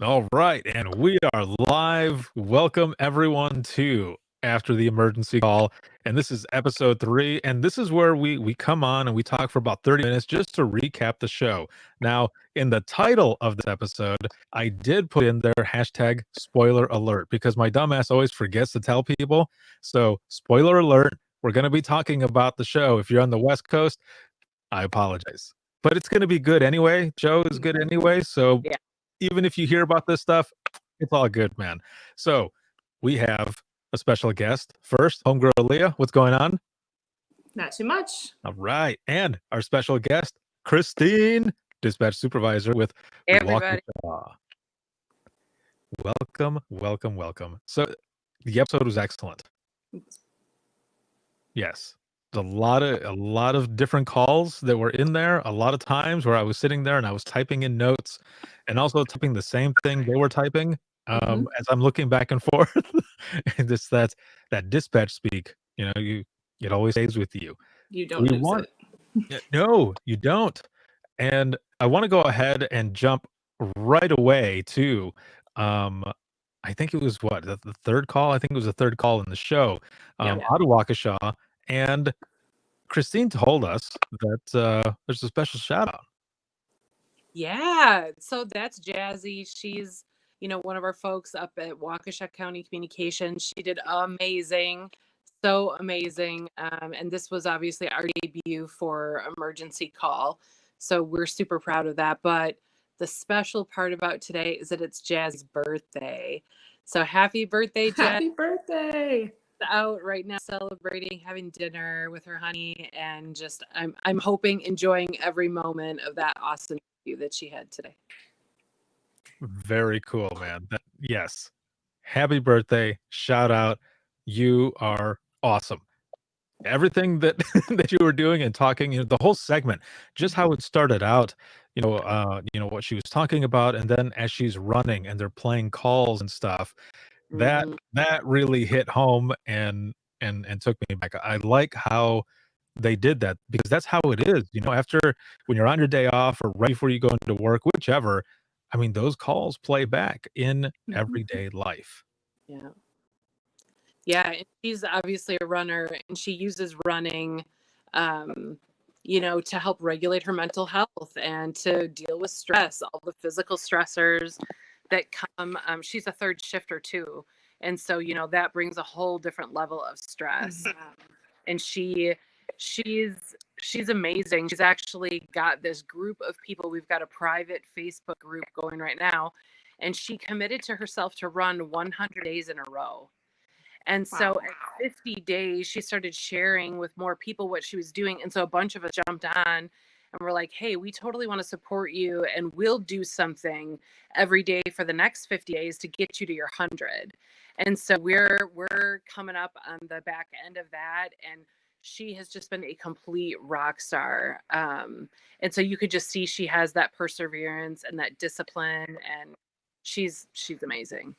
All right, and we are live. Welcome everyone to After the Emergency Call. And this is episode 3. And this is where we come on and we talk for about 30 minutes just to recap the show. Now, in the title of this episode, I did put in there hashtag spoiler alert because my dumbass always forgets to tell people. So, spoiler alert, we're going to be talking about the show. If you're on the West Coast, I apologize. But it's going to be good anyway. Joe is good anyway. So Yeah. even if you hear about this stuff, it's all good, man. So we have a special guest. First, homegirl Leah, what's going on? Not too much. All right. And our special guest, Christine, dispatch supervisor with Hey, everybody. Waukesha. Welcome, welcome, welcome. So the episode was excellent. Yes. A lot of different calls that were in there. A lot of times where I was sitting there and I was typing in notes and also typing the same thing they were typing as I'm looking back and forth. And it's that dispatch speak. You know, it always stays with you. You don't lose it. No, you don't. And I want to go ahead and jump right away to I think it was the third call. I think it was the third call in the show. Out of Waukesha. And Christine told us that there's a special shout out. Yeah. So that's Jazzy. She's, one of our folks up at Waukesha County Communications. She did amazing. So amazing. And this was obviously our debut for Emergency Call. So we're super proud of that. But the special part about today is that it's Jazzy's birthday. So happy birthday, Jazz. Happy birthday. Out right now celebrating, having dinner with her honey, and just I'm hoping enjoying every moment of that awesome interview that she had today. Very cool, man. Yes. Happy birthday. Shout out. You are awesome. Everything that that you were doing and talking, the whole segment, just how it started out, what she was talking about, and then as she's running and they're playing calls and stuff, that really hit home and took me back. I like how they did that because that's how it is. After when you're on your day off or right before you go into work, whichever, I mean, those calls play back in everyday life. Yeah. Yeah, and she's obviously a runner, and she uses running, to help regulate her mental health and to deal with stress, all the physical stressors that come. She's a third shifter too, and so that brings a whole different level of stress. And she's amazing. She's actually got this group of people. We've got a private Facebook group going right now, and she committed to herself to run 100 days in a row. And so at 50 days, she started sharing with more people what she was doing. And so a bunch of us jumped on and we're like, hey, we totally want to support you. And we'll do something every day for the next 50 days to get you to your 100. And so we're coming up on the back end of that. And she has just been a complete rock star. And so you could just see she has that perseverance and that discipline. And she's amazing.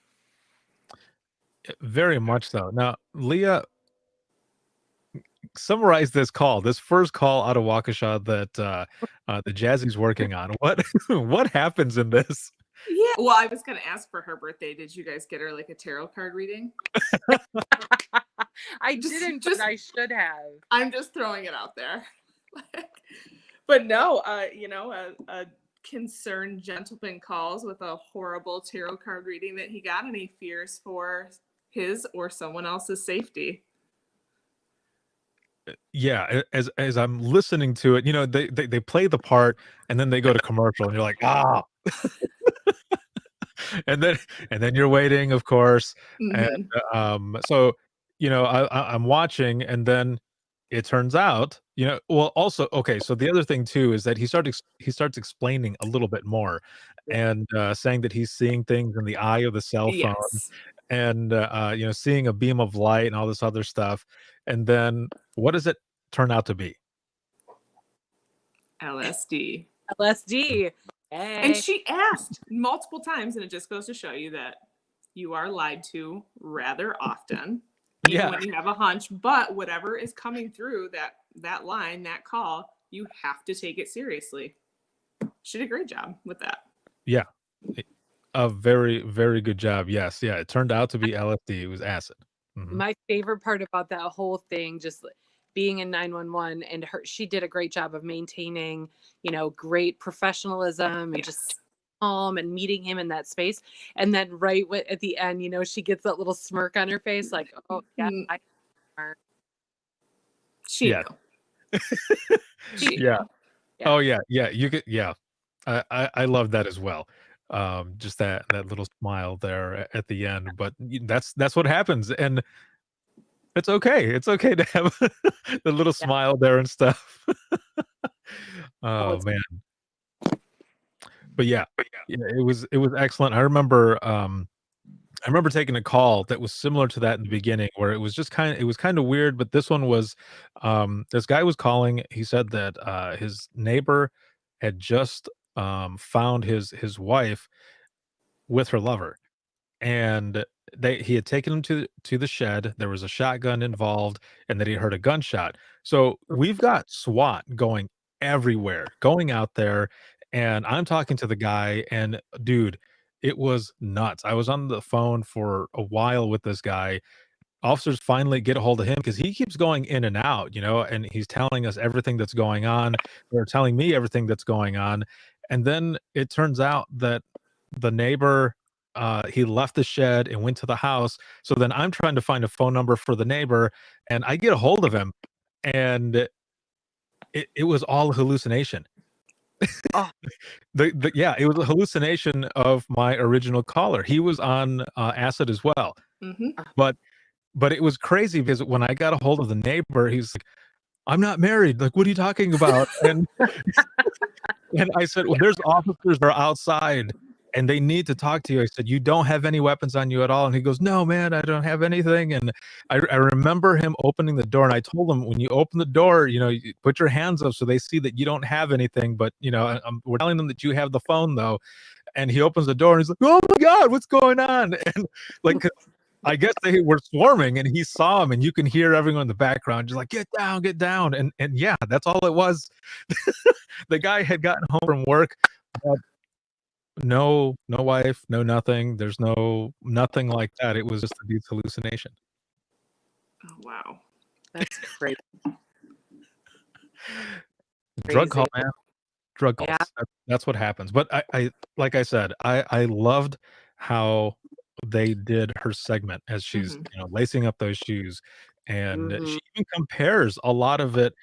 Very much so. Now, Leah, summarize this first call out of Waukesha that the Jazzy's working on. What happens in this? Yeah. Well, I was going to ask for her birthday. Did you guys get her like a tarot card reading? I didn't, but I should have. I'm just throwing it out there. But no, a concerned gentleman calls with a horrible tarot card reading that he got, and he fears for his or someone else's safety. Yeah, as I'm listening to it, they play the part and then they go to commercial and you're like, and then you're waiting, of course. And so I'm watching, and then it turns out, well, also, okay, so the other thing too is that he starts explaining a little bit more and saying that he's seeing things in the eye of the cell phone. Yes. And seeing a beam of light and all this other stuff. And then what does it turn out to be? LSD. Hey. And she asked multiple times, and it just goes to show you that you are lied to rather often, even when you have a hunch. But whatever is coming through that line, that call, you have to take it seriously. She did a great job with that. Yeah. A very, very good job. Yes, yeah. It turned out to be LSD. It was acid. Mhm. My favorite part about that whole thing, just being in 911, and she did a great job of maintaining, great professionalism and just calm and meeting him in that space. And then right at the end, she gets that little smirk on her face, like, oh yeah, Mm, I are. she Yeah. knew. She Yeah. knew. Yeah. Oh yeah, yeah. You could, yeah. I love that as well. Just that little smile there at the end. But that's what happens, and it's okay. It's okay to have the little Yeah. smile there and stuff. Oh, Oh it's man. But yeah, yeah, it was excellent. I remember taking a call that was similar to that in the beginning, where it was kind of weird, but this one was, this guy was calling. He said that his neighbor had just found his wife with her lover, and he had taken him to the shed. There was a shotgun involved, and then he heard a gunshot. So we've got SWAT going everywhere, going out there, and I'm talking to the guy, and dude, it was nuts. I was on the phone for a while with this guy. Officers finally get a hold of him because he keeps going in and out, and he's telling us everything that's going on. They're telling me everything that's going on. And then it turns out that the neighbor, he left the shed and went to the house. So then I'm trying to find a phone number for the neighbor, and I get a hold of him, and it was all a hallucination. Oh. Yeah, it was a hallucination of my original caller. He was on acid as well, Hmm. but it was crazy because when I got a hold of the neighbor, he's like, "I'm not married. Like, what are you talking about?" And I said, "Well, there's officers that are outside, and they need to talk to you." I said, "You don't have any weapons on you at all?" And he goes, "No, man, I don't have anything." And I remember him opening the door, and I told him, "When you open the door, you put your hands up so they see that you don't have anything, but, we're telling them that you have the phone, though." And he opens the door, and he's like, "Oh my god, what's going on?" And, like, 'cause I guess they were swarming, and he saw him, and you can hear everyone in the background just like, get down," and yeah, that's all it was. The guy had gotten home from work, but no wife, no nothing. There's nothing like that. It was just a dude's hallucination. Oh, wow. That's crazy. Drug call, Crazy. man. Drug calls. Yeah. That's what happens. But I like I said, I loved how they did her segment as she's, Mhm. lacing up those shoes, and Mhm. she even compares a lot of it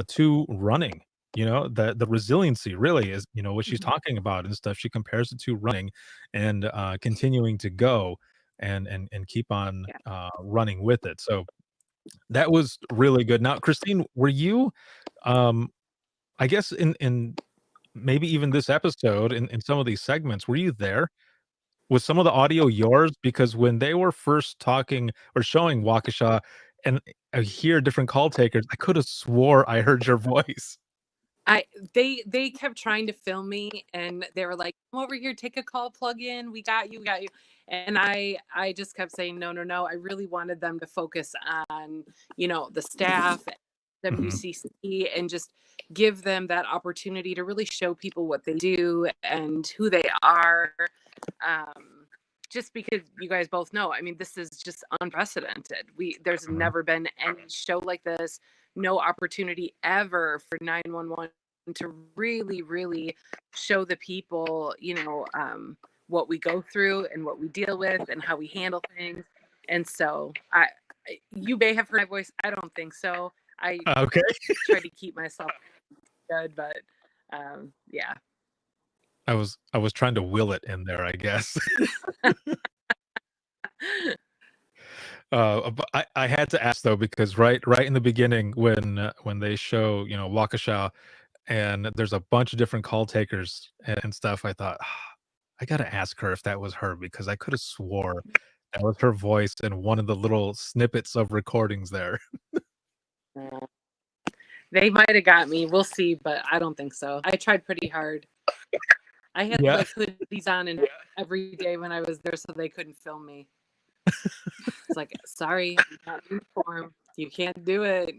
to running. The resiliency really is, what she's Mhm. talking about and stuff. She compares it to running and continuing to go and keep on Yeah. running with it. So that was really good. Now, Christine, were you I guess in maybe even this episode, in some of these segments, were you there? Was some of the audio yours? Because when they were first talking or showing Waukesha, and I hear different call takers, I could have swore I heard your voice. They kept trying to film me, and they were like, "Come over here, take a call, plug in. We got you, we got you." And I just kept saying, "No, no, no." I really wanted them to focus on, the staff, Mhm, WCC, and just give them that opportunity to really show people what they do and who they are. Um, just because you guys both know, I mean, this is just unprecedented. There's mhm, never been any show like this, no opportunity ever for 911 to really, really show the people, what we go through and what we deal with and how we handle things. And so you may have heard my voice. I don't think so. I okay. try to keep myself good, but yeah. I was trying to will it in there, I guess. But I had to ask though, because right in the beginning when they show, Waukesha, and there's a bunch of different call takers and stuff, I thought, "Ah, I gotta ask her if that was her," because I could have swore that was her voice in one of the little snippets of recordings there. Uh, they might have got me. We'll see, but I don't think so. I tried pretty hard. I had Yeah. like hoodies on and every day when I was there so they couldn't film me. It's like, sorry, I'm not in uniform. You can't do it.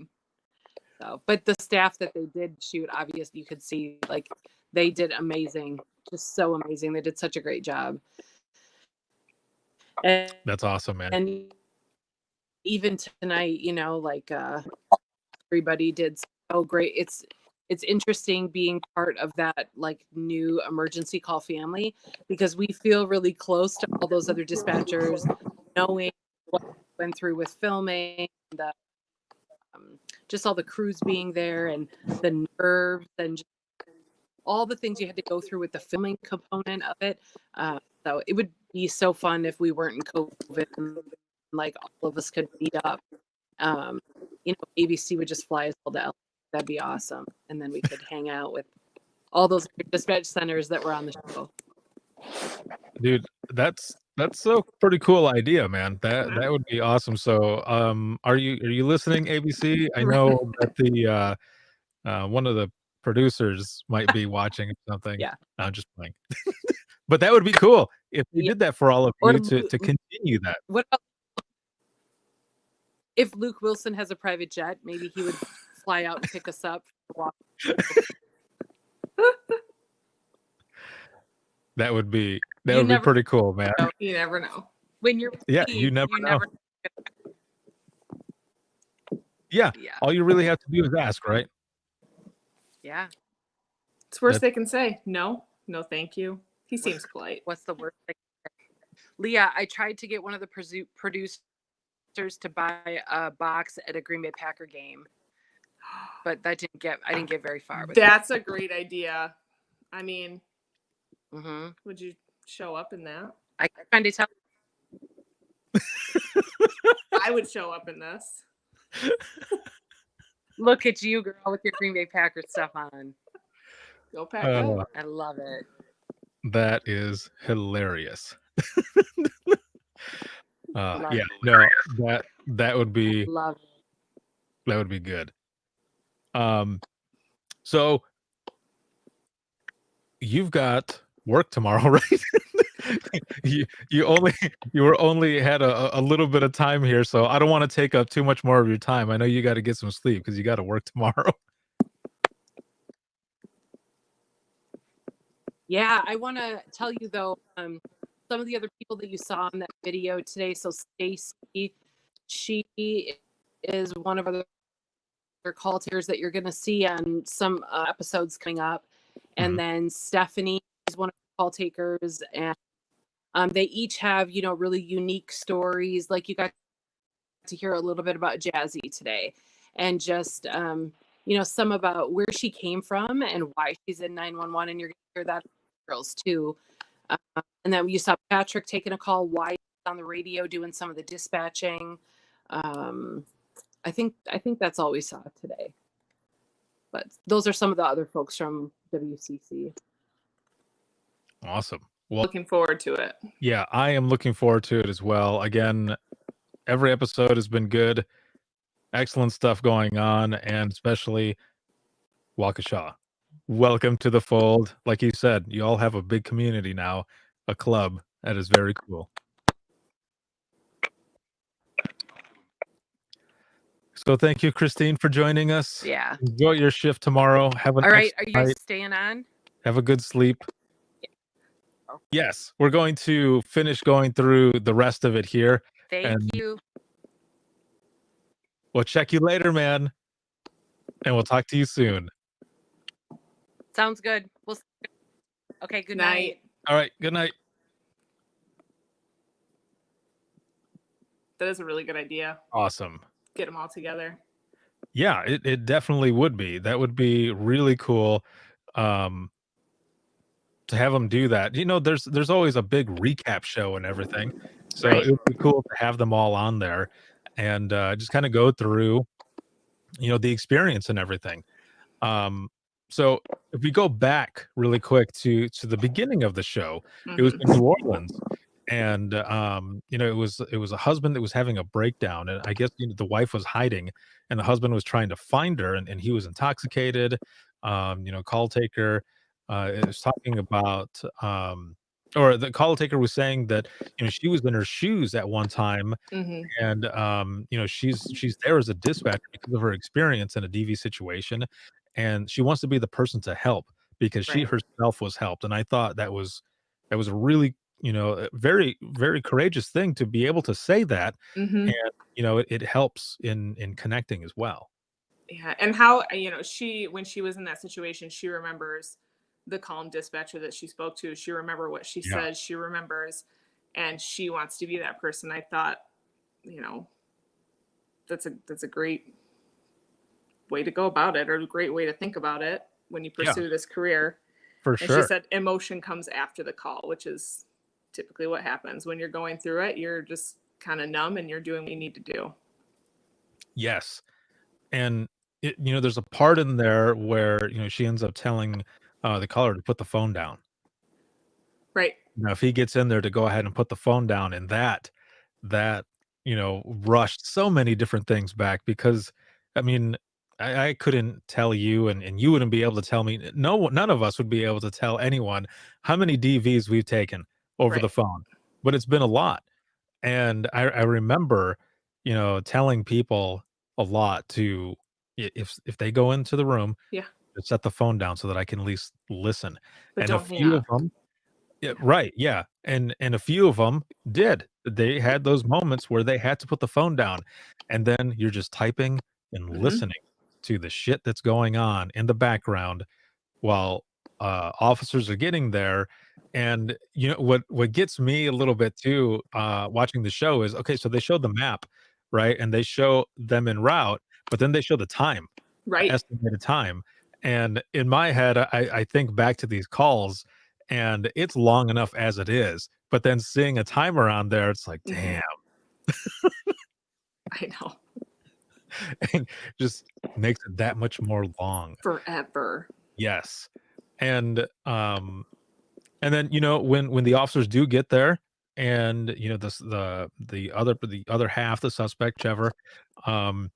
So, but the staff that they did shoot, obviously you could see like they did amazing. Just so amazing. They did such a great job. And, That's awesome, man. and even tonight, like everybody did so great. It's interesting being part of that like new emergency call family because we feel really close to all those other dispatchers, knowing what went through with filming, the just all the crews being there and the nerves and just all the things you had to go through with the filming component of it. So it would be so fun if we weren't in COVID and like all of us could meet up. ABC would just fly us all to LA. That'd be awesome. And then we could hang out with all those dispatch centers that were on the show. Dude, that's a pretty cool idea, man. That would be awesome. So, are you listening, ABC? I know that the one of the producers might be watching or something. Yeah. I'm just playing. But that would be cool if they Yeah. did that for all of Or you to continue that. What about if Luke Wilson has a private jet? Maybe he would fly out and pick us up. That would be You never pretty cool, man. know. You never know. When you're Yeah, with you me, never know. Yeah, Yeah. all you really have to do is ask, right? Yeah. It's worst they can say. No, thank you. He seems polite. What's the worst thing? Leah, I tried to get one of the producers to buy a box at a Green Bay Packer game, but I didn't get very far with That's a great idea. I mean, it. Mm-hmm. would you show up in that? I kind of tell. I would show up in this. Look at you, girl, with your Green Bay Packers stuff on. Go pack up. I love it. That is hilarious. Love Yeah, it. no, that would be Love it. that would be good. So you've got work tomorrow, right? you were only had a little bit of time here, so I don't want to take up too much more of your time. I know you got to get some sleep because you got to work tomorrow. Yeah, I want to tell you though, some of the other people that you saw in that video today. So Stacy, she is one of our call takers that you're going to see on some episodes coming up, and then Stephanie is one of the call takers, and they each have really unique stories. Like you got to hear a little bit about Jazzy today, and just some about where she came from and why she's in 911, and you're going to hear that girls too. And then you saw Patrick taking a call, why he's on the radio doing some of the dispatching. I think that's all we saw today. But those are some of the other folks from WCC. Awesome. Well, Looking forward to it. yeah, I am looking forward to it as well. Again, every episode has been good. Excellent stuff going on, and especially Waukesha. Welcome to the fold. Like you said, you all have a big community now, a club. That is very cool. So thank you, Christine, for joining us. Yeah. Enjoy your shift tomorrow. Have an All right. Are excellent you guys night. staying on? Have a good sleep. Yes, we're going to finish going through the rest of it here. Thank you. We'll check you later, man. And we'll talk to you soon. Sounds good. Okay, good night. All right, good night. That is a really good idea. Awesome. Get them all together. Yeah, it definitely would be. That would be really cool to have them do that. There's always a big recap show and everything. So Right. it would be cool to have them all on there and just kind of go through, the experience and everything. So if we go back really quick to the beginning of the show, it was in New Orleans. And it was a husband that was having a breakdown, and I guess the wife was hiding, and the husband was trying to find her, and he was intoxicated. Call taker is talking about, or the call taker was saying that she was in her shoes at one time, and she's there as a dispatcher because of her experience in a DV situation, and she wants to be the person to help because she Right. herself was helped, and I thought that was a really a very, very courageous thing to be able to say that. Hmm. And, it helps in connecting as well. Yeah, and how she when she was in that situation, she remembers the calm dispatcher that she spoke to. She remember what she Yeah. said. She remembers, and she wants to be that person. I thought, you know, that's a great way to go about it, or a great way to think about it when you Yeah, pursue this career. for And she sure. said emotion comes after the call, which is typically what happens when you're going through it. You're just kind of numb and you're doing what you need to do. Yes. And there's a part in there where, she ends up telling the caller to put the phone down. Right. Now, if he gets in there to go ahead and put the phone down, and that rushed so many different things back, because I mean, I couldn't tell you, and you wouldn't be able to tell me. No, none of us would be able to tell anyone how many DVs we've taken over the Right. phone, but it's been a lot. And I remember, telling people a lot to, if they go into the room, Yeah. to set the phone down so that I can at least listen. But And a don't hang few of up. them, yeah, Yeah. right, yeah, and a few of them did. They had those moments where they had to put the phone down, and then you're just typing and Hmm. listening to the shit that's going on in the background while, officers are getting there. And, what gets me a little bit too, watching the show is, okay, so they show the map, right? And they show them en route, but then they show the time, the Right. estimated time. And in my head, I think back to these calls, and it's long enough as it is, but then seeing a timer on there, it's like, Hmm. damn, I know. and just makes it that much more long. Forever. Yes. And, and then, when the officers do get there, and, the other half, the suspect, Trevor, um,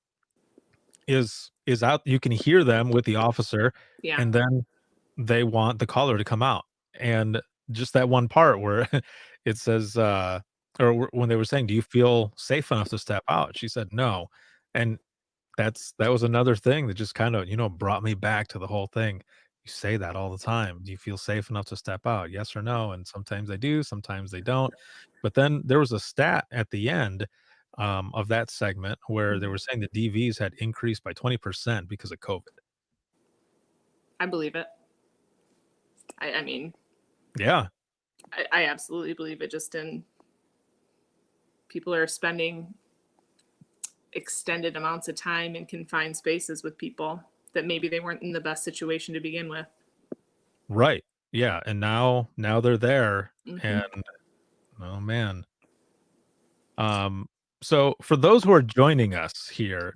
is out, you can hear them with the officer, Yeah. and then they want the caller to come out. And just that one part where it says, when they were saying, "Do you feel safe enough to step out?" She said, "No." And that was another thing that just kind of, brought me back to the whole thing. You say that all the time. Do you feel safe enough to step out? Yes or no? And sometimes they do, sometimes they don't. But then there was a stat at the end, of that segment, where they Mhm. were saying the DVs had increased by 20% because of COVID. I believe it. I mean, Yeah. I absolutely believe it. Just in people are spending extended amounts of time in confined spaces with people that maybe they weren't in the best situation to begin with. Right. Yeah. And now they're there. Hmm. And oh man. Um, so for those who are joining us here,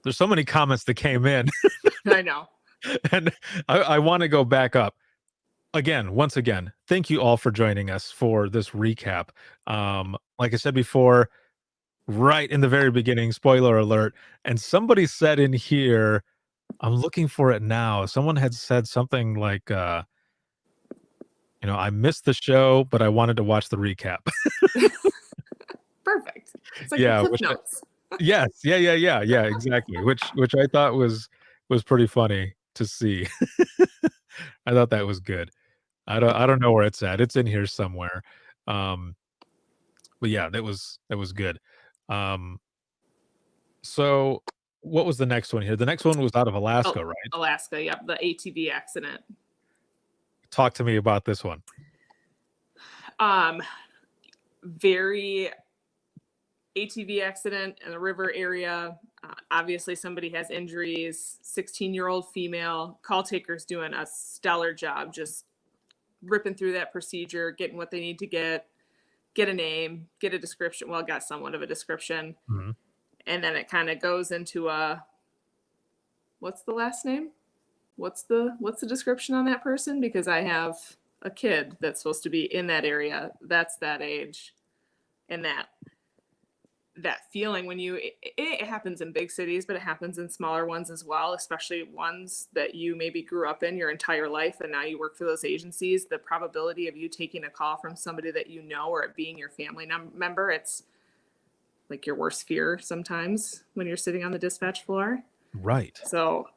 there's so many comments that came in. I know. And I want to go back up again. Once again, thank you all for joining us for this recap. Like I said before, right in the very beginning, spoiler alert, and somebody said in here, I'm looking for it now. Someone had said something like, I missed the show, but I wanted to watch the recap. Perfect. It's like the Yeah, Cliff which Notes. yes, yeah, yeah, yeah, yeah, exactly. Which I thought was pretty funny to see. I thought that was good. I don't know where it's at. It's in here somewhere. Um, but yeah, that was good. Um, so what was the next one here? The next one was out of Oh, Alaska, right? Alaska. Yep. The ATV accident. Talk to me about this one. Um, very ATV accident in the river area. Obviously, somebody has injuries. 16-year-old female call taker's doing a stellar job, just ripping through that procedure, getting what they need to get a name, get a description. Well, got somewhat of a description, Mhm. and then it kind of goes into a what's the last name? What's the description on that person? Because I have a kid that's supposed to be in that area. That's that age, and that feeling when it happens in big cities, but it happens in smaller ones as well, especially ones that you maybe grew up in your entire life and now you work for those agencies. The probability of you taking a call from somebody that you know or it being your family member, it's like your worst fear sometimes when you're sitting on the dispatch floor. Right. So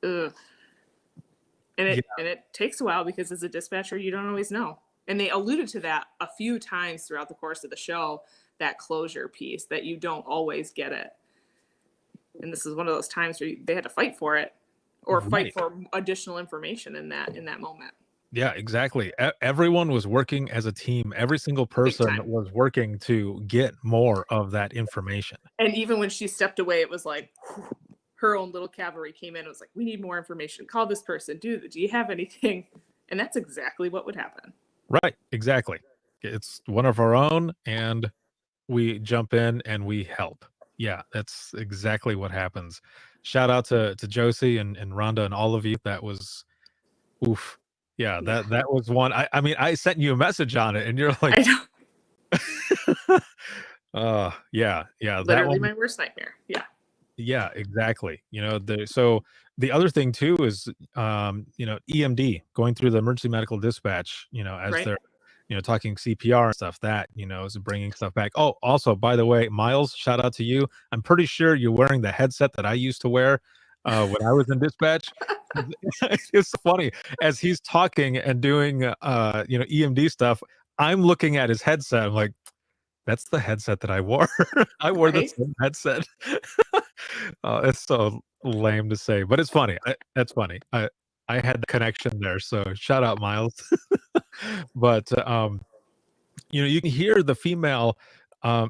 ugh. and Yeah. it and it takes a while because as a dispatcher you don't always know. And they alluded to that a few times throughout the course of the show, that closure piece, that you don't always get it. And this is one of those times where they had to fight for it, or fight Right. for additional information in that moment. Yeah, exactly. Everyone was working as a team. Every single Big person time. was working to get more of that information. And even when she stepped away, it was like whew, her own little cavalry came in and was like, we need more information. Call this person. Do you have anything? And that's exactly what would happen. Right, exactly. It's one of our own, and we jump in and we help. Yeah, that's exactly what happens. Shout out to Josie and Rhonda and all of you. That was oof. Yeah, Yeah. that was one. I mean, I sent you a message on it, and you're like, I know. yeah, yeah, that Literally one. my worst nightmare. Yeah. Yeah, exactly. So the other thing too is, EMD, going through the emergency medical dispatch, as Right. they're, talking CPR and stuff, that, is bringing stuff back. Oh, also, by the way, Miles, shout out to you. I'm pretty sure you're wearing the headset that I used to wear when I was in dispatch. It's funny as he's talking and doing, EMD stuff. I'm looking at his headset. I'm like, that's the headset that I wore. I wore the Right. same headset. It's so lame to say, but it's funny. That's funny. I had the connection there, so shout out Miles. But you can hear the female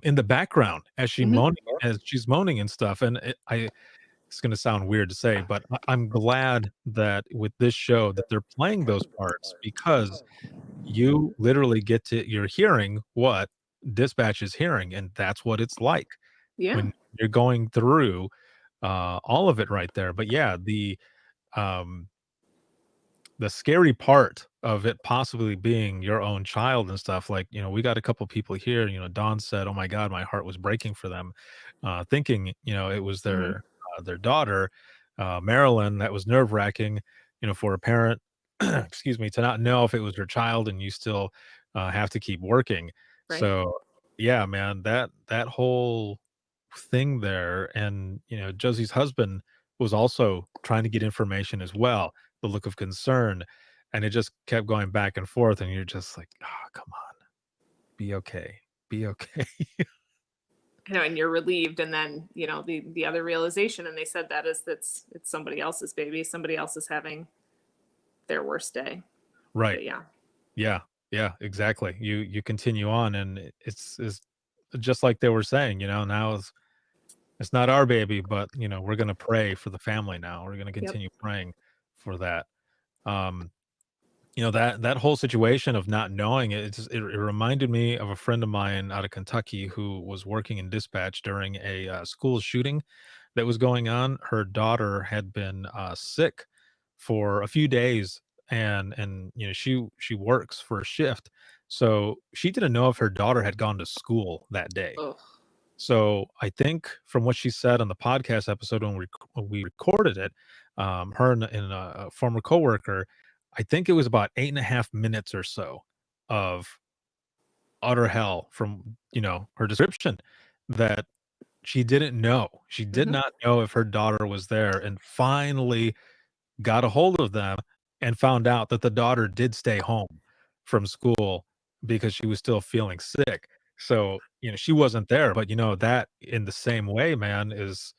in the background as Mhm. she's moaning and stuff. And it's going to sound weird to say, but I'm glad that with this show that they're playing those parts, because you literally you're hearing what dispatch is hearing, and that's what it's like Yeah. when you're going through all of it right there. But yeah, um the scary part of it possibly being your own child and stuff, like, we got a couple people here, Dawn said, oh my god, my heart was breaking for them, thinking, it was Mhm. their daughter. Marilyn, that was nerve-wracking, for a parent, excuse me, to not know if it was your child, and you still have to keep working. Right. So yeah, man, that whole thing there. And Josie's husband was also trying to get information as well, the look of concern, and it just kept going back and forth, and you're just like, oh, come on, be okay, be okay. I know, and you're relieved, and then the other realization, and they said that is it's somebody else's baby, somebody else is having their worst day. Right. But yeah. Yeah, yeah, exactly. You continue on, and it's just like they were saying, now it's not our baby, but we're gonna pray for the family now. We're gonna Yep. continue praying for that. um that whole situation of not knowing it reminded me of a friend of mine out of Kentucky who was working in dispatch during a school shooting that was going on. Her daughter had been sick for a few days, and she works for a shift, so she didn't know if her daughter had gone to school that day. Oh. So I think from what she said on the podcast episode when we recorded it, her and a former coworker, I think it was about 8.5 minutes or so of utter hell from her description, that she didn't know. She did Hmm. not know if her daughter was there, and finally got a hold of them and found out that the daughter did stay home from school because she was still feeling sick. So, she wasn't there, but that in the same way, man, it's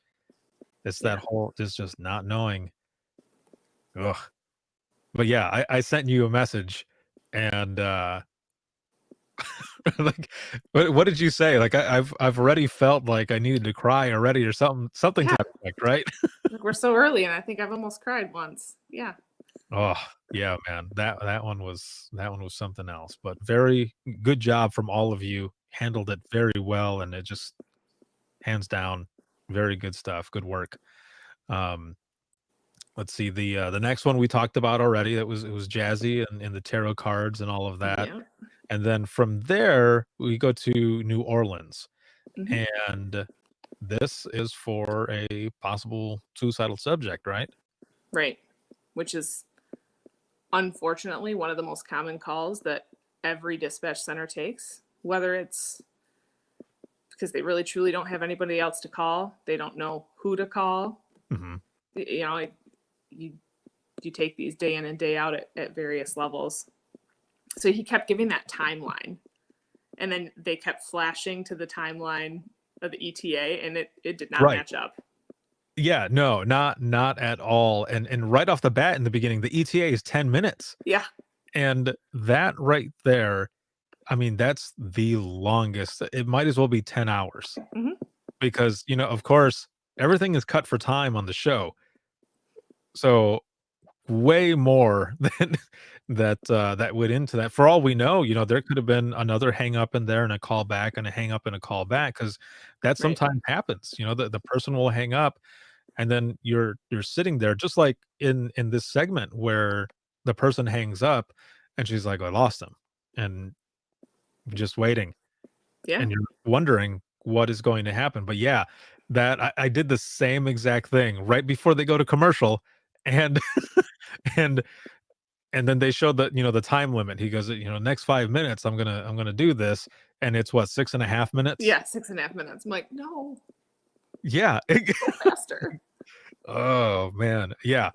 that Yeah. whole is just not knowing. Ugh. But yeah, I sent you a message, and like, what did you say? Like, I've already felt like I needed to cry already, or something to Yeah. that effect, right? Like, we're so early, and I think I've almost cried once. Yeah. Oh, yeah, man. That one was something else, but very good job from all of you. Handled it very well, and it just hands down, very good stuff. Good work. Um, let's see, the next one we talked about already. It was Jazzy and the tarot cards and all of that. Yeah. And then from there we go to New Orleans. Hmm. And this is for a possible suicidal subject, right? Right. Which is unfortunately one of the most common calls that every dispatch center takes, whether it's because they really truly don't have anybody else to call, they don't know who to call. Hmm. You you take these day in and day out at various levels. So he kept giving that timeline, and then they kept flashing to the timeline of the ETA, and it did not Right. match up. Yeah, no, not at all. And right off the bat in the beginning, the ETA is 10 minutes. Yeah. And that right there, I mean, that's the longest. It might as well be 10 hours. Mhm. Because, you know, of course, everything is cut for time on the show. So way more than that went into that. For all we know, you know, there could have been another hang up in there and a call back and a hang up and a call back, because that Right. sometimes happens. You know, the person will hang up and then you're sitting there, just like in this segment where the person hangs up and she's like, I lost him, and just waiting, Yeah. and you're wondering what is going to happen. But yeah, that I did the same exact thing right before they go to commercial, and and and then they showed the, you know, the time limit. He goes, you know, next 5 minutes I'm gonna do this, and it's what, 6.5 minutes. Yeah, 6.5 minutes. I'm like, no, Yeah. go faster. Oh man, yeah,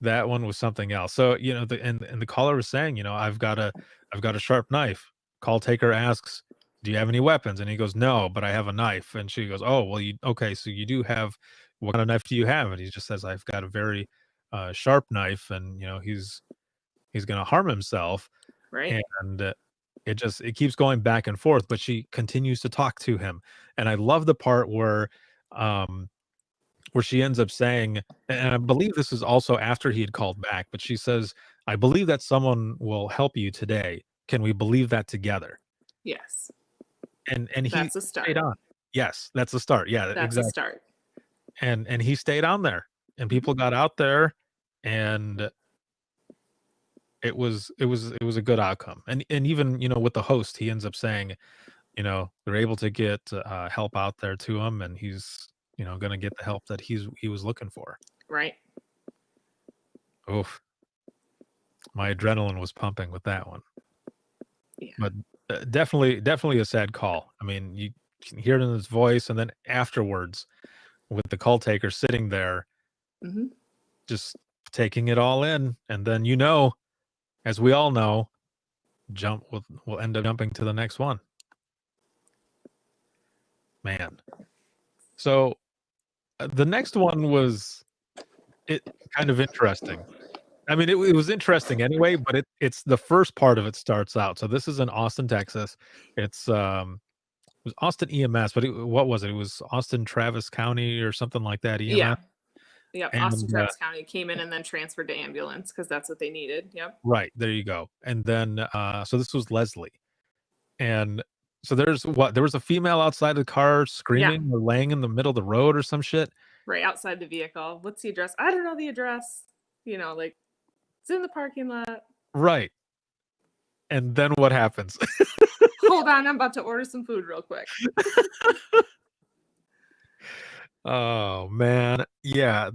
that one was something else. So, you know, and the caller was saying, you know, I've got a sharp knife. Call taker asks, do you have any weapons? And he goes, no, but I have a knife. And she goes, oh, well, you okay, so you do have, what kind of knife do you have? And he just says, I've got a very sharp knife, and you know, he's gonna harm himself. Right. And it keeps going back and forth, but she continues to talk to him. And I love the part where she ends up saying, and I believe this is also after he had called back, but she says, I believe that someone will help you today. Can we believe that together? Yes. And he That's a start. stayed on. Yes, that's the start. Yeah, That's exactly. a start. And he stayed on there, and people got out there, and it was a good outcome. And even, you know, with the host, he ends up saying, you know, they're able to get help out there to him, and he's, you know, going to get the help that he was looking for. Right. Oof. My adrenaline was pumping with that one. Yeah. But definitely a sad call. I mean, you can hear it in his voice, and then afterwards with the call taker sitting there Hmm. just taking it all in, and then, you know, as we all know, we'll end up jumping to the next one. Man. So the next one was kind of interesting. I mean, it was interesting anyway, but it's the first part of it starts out. So this is in Austin, Texas. It's it was Austin EMS, but what was it? It was Austin Travis County or something like that. EMS. Yeah. Yep. Austin And Travis County came in and then transferred to ambulance because that's what they needed. Yep. right, there you go. And then so this was Leslie, and so there was a female outside the car screaming or laying in the middle of the road or some shit. Right outside the vehicle. What's the address? I don't know the address. You know, like it's in the parking lot. Right. And then what happens? Hold on, I'm about to order some food real quick. Oh man. Yeah,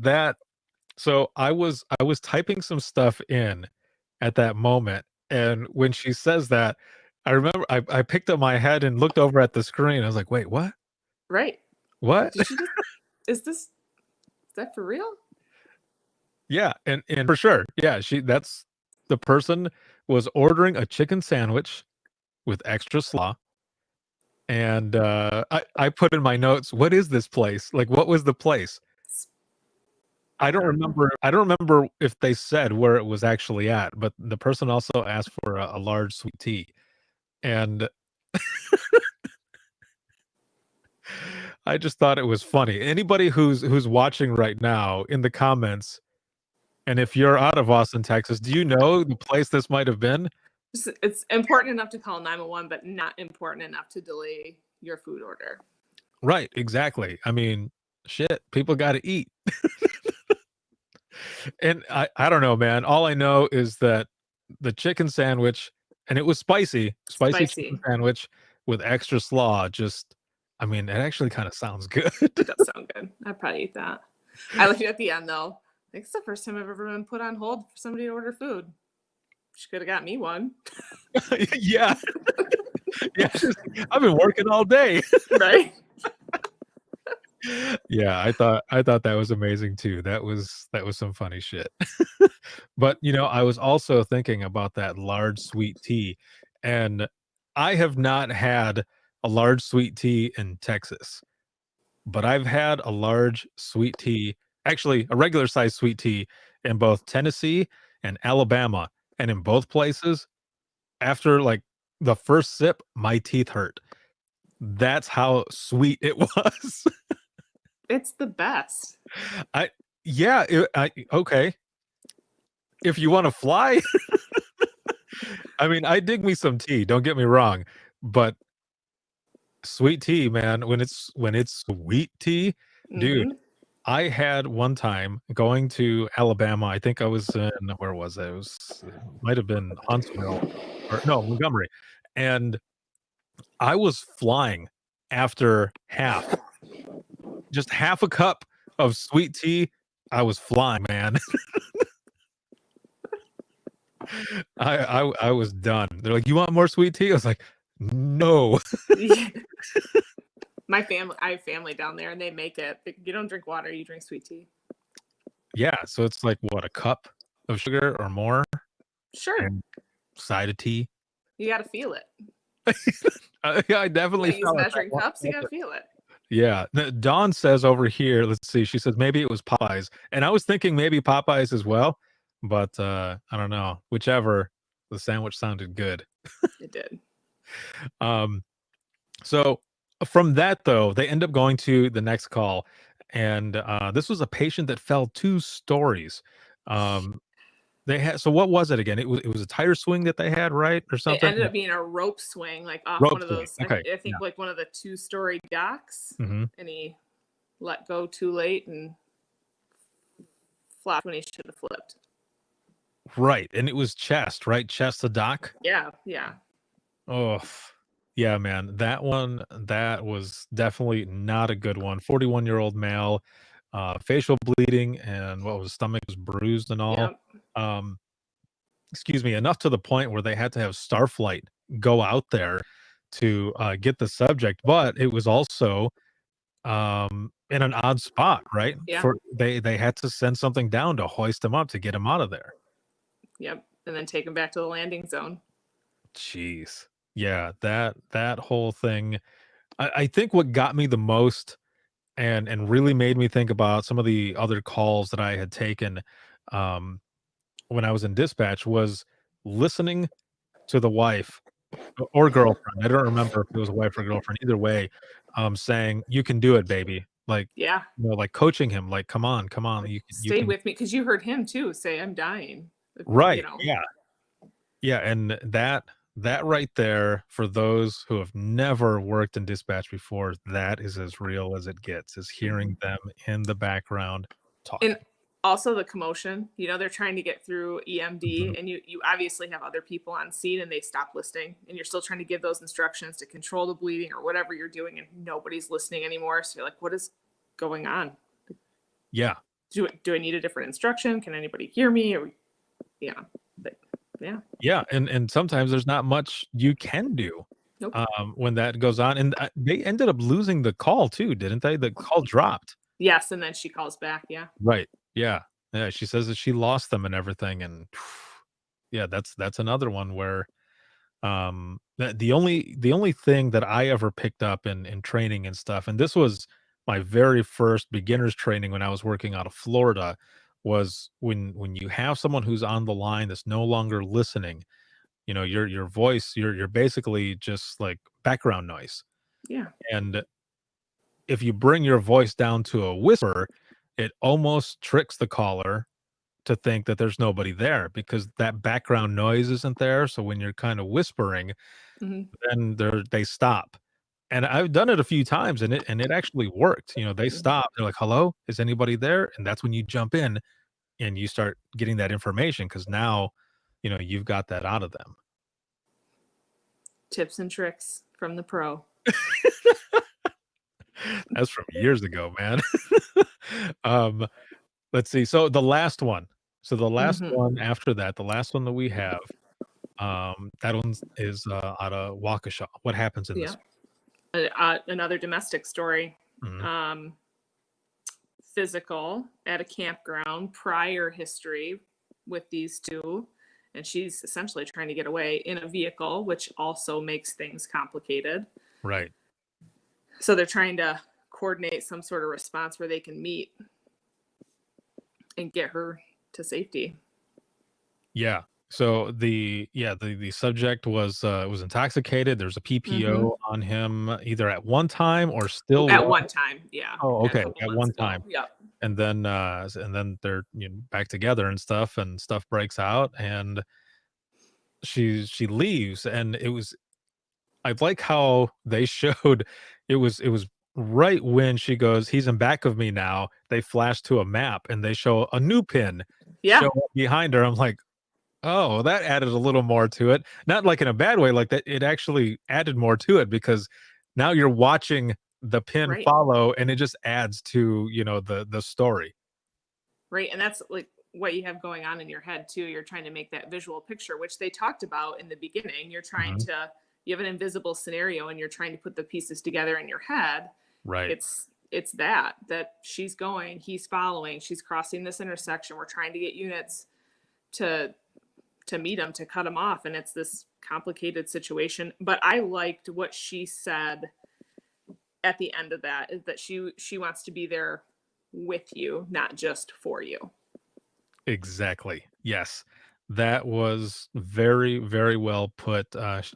so I was typing some stuff in at that moment, and when she says that, I remember I picked up my head and looked over at the screen. I was like, "Wait, what? Right. What?" Did she just, is that for real? Yeah, and for sure. Yeah, that's the person was ordering a chicken sandwich with extra slaw. And I put in my notes, what is this place? Like, what was the place? I don't remember if they said where it was actually at, but the person also asked for a large sweet tea. And I just thought it was funny. Anybody who's watching right now in the comments, and if you're out of Austin, Texas, do you know the place this might have been? It's important enough to call 911, but not important enough to delay your food order. Right, exactly. I mean, shit, people got to eat. And I don't know, man. All I know is that the chicken sandwich, and it was spicy chicken sandwich with extra slaw. Just, I mean, it actually kind of sounds good. It does sound good. I'd probably eat that. I looked at the end though. I think it's the first time I've ever been put on hold for somebody to order food. She could have got me one. Yeah. Yeah. I've been working all day. Right. Yeah, I thought that was amazing too. That was some funny shit. But, I was also thinking about that large sweet tea, and I have not had a large sweet tea in Texas, but I've had a large sweet tea, actually a regular sized sweet tea in both Tennessee and Alabama, and in both places, after, like, the first sip, my teeth hurt. That's how sweet it was. It's the best. I yeah, okay. If you wanna fly, I mean, I dig me some tea, don't get me wrong, but sweet tea, man, when it's sweet tea, dude, Hmm. I had one time going to Alabama, I think I was in where was I? It was might have been Huntsville or no, Montgomery, and I was flying after just half a cup of sweet tea, I was flying, man. I was done. They're like, "You want more sweet tea?" I was like, "No." I have family down there, and they make it. You don't drink water; you drink sweet tea. Yeah, so it's like, what, a cup of sugar or more Sure, and side of tea? you got to feel it. Yeah, I definitely You use felt it that measuring one cups. You got to moment. feel it. Yeah. Dawn says over here, let's see, she says maybe it was Popeyes, and I was thinking maybe Popeyes as well, but, I don't know. Whichever, the sandwich sounded good. It did. Um, so from that though, they end up going to the next call, and, this was a patient that fell 2 stories. Um, they had so what was it again? It was a tire swing that they had, right? Or It something? ended up being a rope swing, like off Rope one of swing. those. Okay. I Yeah. think like one of the 2-story docks, Mhm. and he let go too late and flopped when he should have flipped. Right, and it was chest, right? Chest to dock? Yeah, yeah, Oh, yeah, man. That was definitely not a good one. 41-year-old male, facial bleeding, and what was stomach was bruised and all. yeah. Um, excuse me, enough to the point where they had to have Starflight go out there to, get the subject, but it was also, in an odd spot, right? Yeah. For they had to send something down to hoist him up to get him out of there. Yep. And then take him back to the landing zone. Jeez. Yeah, that whole thing, I think what got me the most and really made me think about some of the other calls that I had taken, um, when I was in dispatch was listening to the wife or girlfriend, I don't remember if it was a wife or girlfriend, either way, saying, "You can do it, baby." Like, Yeah. like coaching him, like, come on, Like, you stay can." with me because you heard him too say, "I'm dying." You Right, know. yeah. Yeah, and that right there, for those who have never worked in dispatch before, that is as real as it gets, is hearing Mhm. them in the background And talking. also the commotion. They're trying to get through EMD, Mhm. and you obviously have other people on scene, and they stop listening, and you're still trying to give those instructions to control the bleeding or whatever you're doing, and nobody's listening anymore. So you're like, "What is going on? Yeah. Do I need a different instruction? Can anybody hear me?" Or yeah, but yeah, Yeah, and sometimes there's not much you can do, nope. when that goes on, and, they ended up losing the call too, didn't they? The call dropped. Yes, and then she calls back. Yeah. Right. Yeah. Yeah, she says that she lost them and everything, and yeah, that's another one where, the only thing that I ever picked up in training and stuff, and this was my very first beginner's training when I was working out of Florida, was when you have someone who's on the line that's no longer listening, your voice, you're basically just like background noise. Yeah. And if you bring your voice down to a whisper, it almost tricks the caller to think that there's nobody there because that background noise isn't there. So when you're kind of whispering, Hmm. then they stop. And I've done it a few times and it actually worked. They Hmm. stop. They're like, "Hello, is anybody there?" And that's when you jump in and you start getting that information because now, you've got that out of them. Tips and tricks from the pro. That's from years ago, man. um, let's see. So the last one. So the last Hmm. one after that, the last one that we have, that one is out of Waukesha. What happens in this? Yeah. Another domestic story. Mhm. Um, physical at a campground, prior history with these two, and she's essentially trying to get away in a vehicle, which also makes things complicated. Right. So they're trying to coordinate some sort of response where they can meet and get her to safety. Yeah. So the subject was intoxicated. There's a PPO on him either at one time or still At was. one time, yeah. Oh, A okay. couple At months one ago. time. Yep. And then they're back together and stuff breaks out and she leaves and I like how they showed it was right when she goes, he's in back of me now. They flash to a map and they show a new pin Yeah. show up behind her. I'm like, oh, that added a little more to it. Not like in a bad way, like that it actually added more to it because now you're watching the pin Right. follow and it just adds to, the story. Right. And that's like what you have going on in your head too. You're trying to make that visual picture, which they talked about in the beginning. You're trying Mhm. to, you have an invisible scenario and you're trying to put the pieces together in your head. Right. It's that she's going, he's following, she's crossing this intersection. We're trying to get units to meet him, to cut him off. And it's this complicated situation. But I liked what she said at the end of that, is that she wants to be there with you, not just for you. Exactly. Yes. That was very, very well put.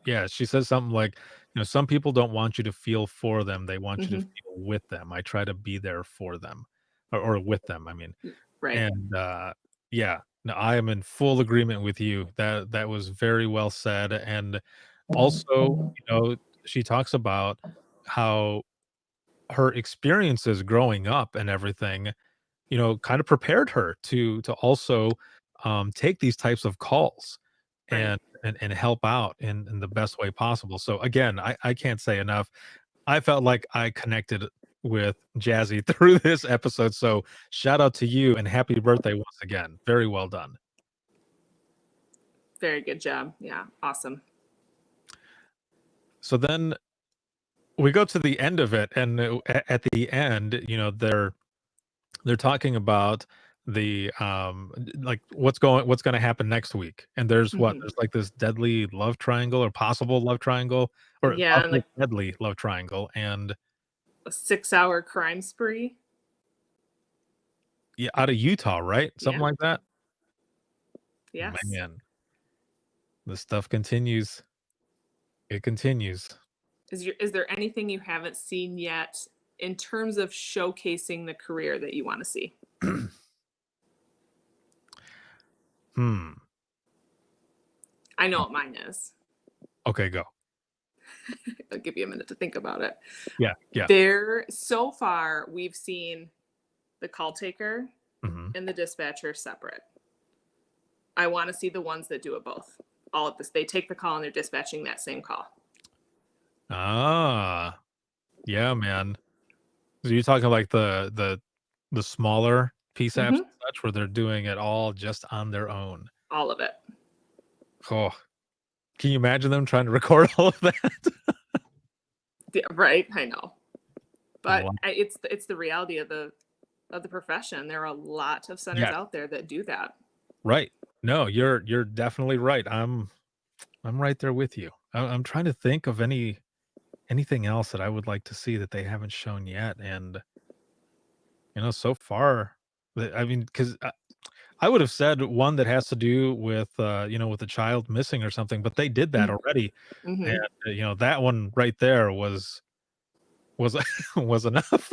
Yeah, she says something like, some people don't want you to feel for them. They want you to Mhm. feel with them. I try to be there for them or with them, I mean. Right. And yeah, no, I am in full agreement with you. That was very well said. And also, she talks about how her experiences growing up and everything, kind of prepared her to also take these types of calls Right. and help out in the best way possible. So again, I can't say enough. I felt like I connected with Jazzy through this episode. So shout out to you and happy birthday once again. Very well done. Very good job. Yeah. Awesome. So then we go to the end of it, and at the end, they're talking about the like what's going to happen next week, and Mhm. there's like this deadly love triangle or possible love triangle or Yeah. And possible like deadly love triangle, and a 6-hour crime spree. yeah, out of Utah, right? Something Yeah. like that. Yes. Man, the stuff continues. It continues. Is there anything you haven't seen yet in terms of showcasing the career that you want to see? Hmm. I know what mine is. Okay, go. I'll give you a minute to think about it. Yeah, yeah. So far, we've seen the call taker Hmm. and the dispatcher separate. I want to see the ones that do it both. All of this, they take the call and they're dispatching that same call. Ah, yeah, man. So you're talking like the smaller piece apps Hmm. and such where they're doing it all just on their own. All of it. Oh, can you imagine them trying to record all of that? Yeah, right. I know, but Wow. it's the reality of the profession. There are a lot of centers Yes. out there that do that. Right. No, you're definitely right. I'm right there with you. I'm trying to think of anything else that I would like to see that they haven't shown yet, and so far, I mean, because I would have said one that has to do with with a child missing or something, but they did that already, Mm-hmm. and that one right there was was enough.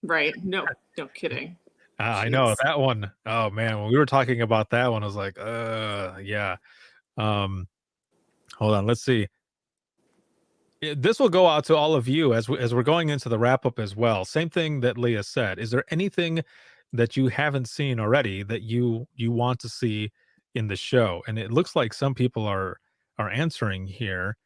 Right. No kidding. I know Jeez. that one. Oh man, when we were talking about that one, I was like, yeah. Um, hold on, let's see. This will go out to all of you as we're going into the wrap up as well. Same thing that Leah said. Is there anything that you haven't seen already that you want to see in the show? And it looks like some people are answering here.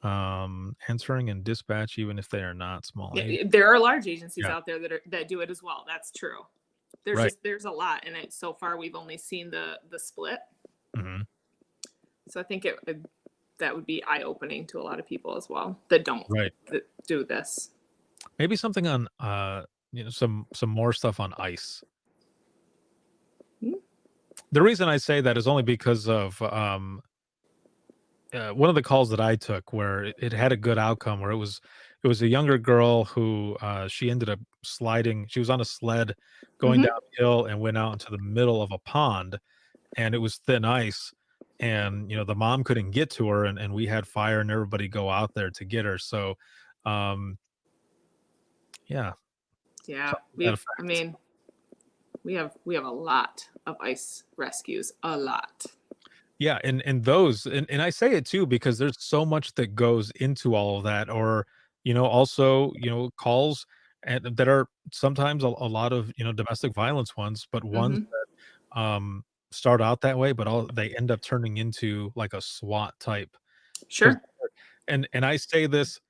Answering in dispatch, even if they are not small. Yeah, there are large agencies Yeah. out there that do it as well. That's true. Right. There's a lot, and so far we've only seen the split. Hmm. So I think that would be eye opening to a lot of people as well that don't Right. that do this. Maybe something on some more stuff on ice. Hmm. The reason I say that is only because of one of the calls that I took where it had a good outcome, where it was a younger girl who she ended up sliding. She was on a sled going Mhm. downhill and went out into the middle of a pond, and it was thin ice. And the mom couldn't get to her, and we had fire and everybody go out there to get her. So, um, yeah, Yeah, something to that I effect. mean, we have a lot of ice rescues, a lot. Yeah, and those and I say it too because there's so much that goes into all of that, or also calls and that are sometimes a lot of domestic violence ones, but ones Mhm. that start out that way, but all they end up turning into like a SWAT type. Because Sure. and I say this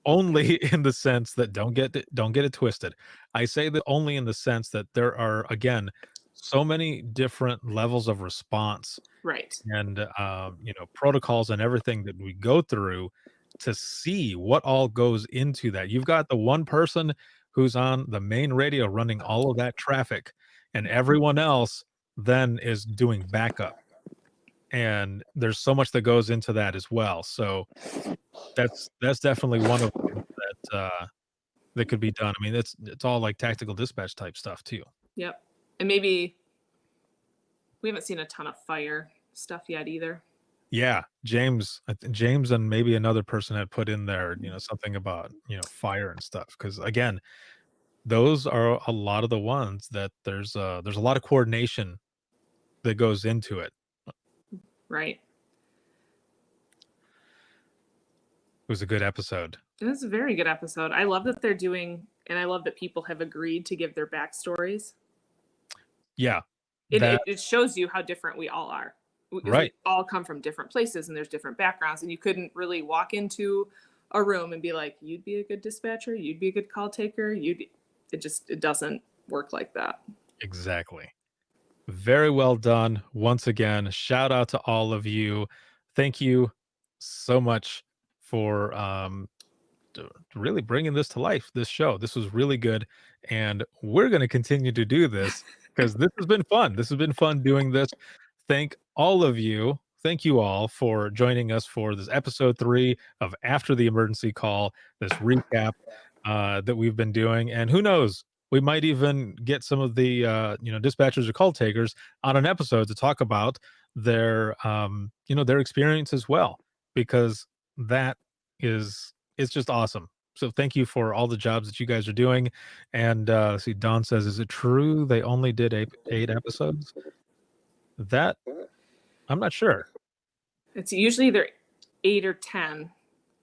only in the sense that don't get it twisted. I say that only in the sense that there are, again, so many different levels of response Right. and protocols and everything that we go through to see what all goes into that. You've got the one person who's on the main radio running all of that traffic, and everyone else then is doing backup. And there's so much that goes into that as well. So that's definitely one of them that could be done. I mean, it's all like tactical dispatch type stuff too. Yep. And maybe we haven't seen a ton of fire stuff yet either. Yeah, James and maybe another person had put in there, something about, fire and stuff. Because again, those are a lot of the ones that there's a lot of coordination that goes into it. Right. It was a good episode. It was a very good episode. I love that they're doing, and I love that people have agreed to give their backstories. Yeah, It, that it shows you how different we all are. Because we right. all come from different places and there's different backgrounds. And you couldn't really walk into a room and be like, you'd be a good dispatcher, you'd be a good call taker. It doesn't work like that. Exactly. Very well done. Once again, shout out to all of you. Thank you so much for really bringing this to life, this show. This was really good. And we're going to continue to do this because this has been fun. This has been fun doing this. Thank all of you. Thank you all for joining us for this episode 3 of After the Emergency Call, this recap that we've been doing. And who knows, we might even get some of the dispatchers or call takers on an episode to talk about their their experience as well, because that is it's just awesome. So thank you for all the jobs that you guys are doing. And see, Don says, is it true they only did eight episodes? That I'm not sure. It's usually either 8 or 10,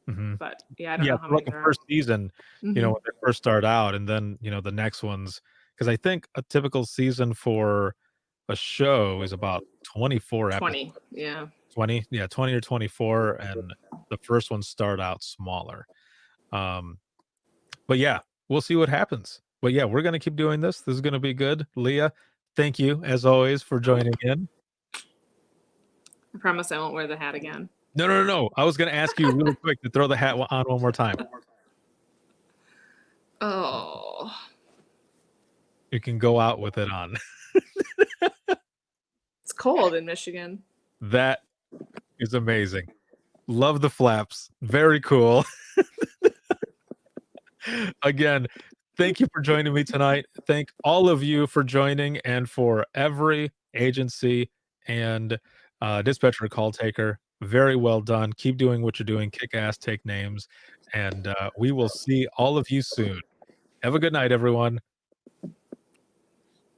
Hmm. but yeah, I don't Yeah, know how for many like a there are. first season, when Mhm. they first start out, and then the next ones, because I think a typical season for a show is about 24 episodes. 20. Yeah. 20, yeah, 20 or 24, and the first ones start out smaller. Um, but yeah, we'll see what happens. But yeah, we're gonna keep doing this. This is gonna be good. Leah, thank you as always for joining in. I promise I won't wear the hat again. No, no, no, no. I was gonna ask you really quick to throw the hat on one more time. Oh. You can go out with it on. It's cold in Michigan. That is amazing. Love the flaps. Very cool. Again, thank you for joining me tonight. Thank all of you for joining, and for every agency and dispatcher call taker. Very well done. Keep doing what you're doing. Kick ass, take names, and we will see all of you soon. Have a good night, everyone.